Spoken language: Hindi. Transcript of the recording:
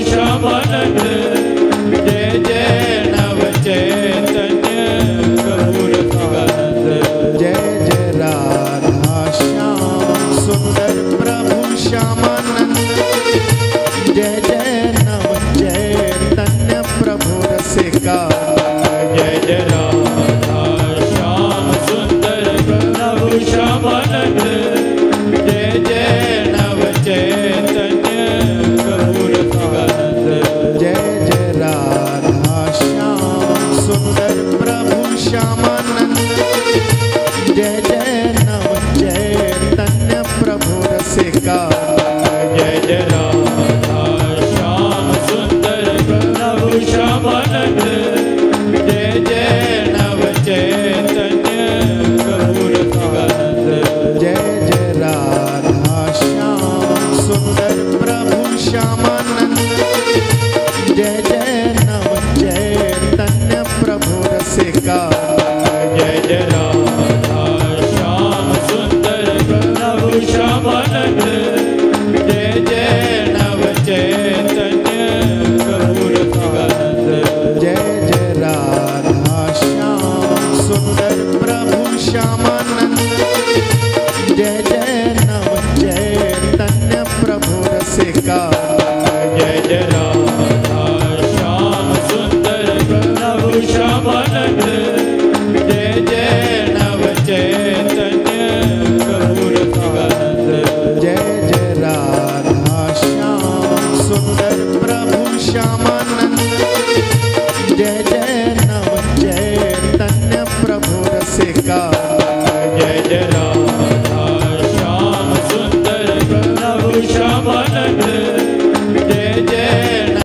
श्यामानंद जय जय नव चैतन्य प्रभु रसिकानंद जय जय राधा श्याम सुंदर प्रभु श्यामानंद जय जय नव चैतन्य प्रभु रसिकानंद जय जय राधा श्याम सुंदर प्रभु श्यामानंद जय जय नव चैतन्य प्रभु रसिकानंद जय जय राधा श्याम सुंदर प्रभु श्यामानंद जय जय नव चैतन्य प्रभु रसिकानंद जय जय राधा श्याम सुंदर प्रभु श्यामानंद जय जय नव चैतन्य प्रभु रसिकानंद जय जय राधा श्याम सुंदर प्रभु श्यामानंद जय जय नव चैतन्य प्रभु रसिकानंद जय जय राधा श्याम सुंदर प्रभु श्यामानंद जय जय नव चैतन्य प्रभु रसिकानंद जय जय राधा श्याम सुंदर प्रभु श्यामानंद जय जय नव चैतन्य प्रभु रसिकानंद जय जय राधा श्याम सुंदर प्रभु श्यामानंद जय जय नव चैतन्य प्रभु रसिकानंद जय जय राधा श्याम सुंदर प्रभु श्यामानंद जय जय नव चैतन्य प्रभु रसिकानंद जय जय राधा श्याम सुंदर प्रभु श्यामानंद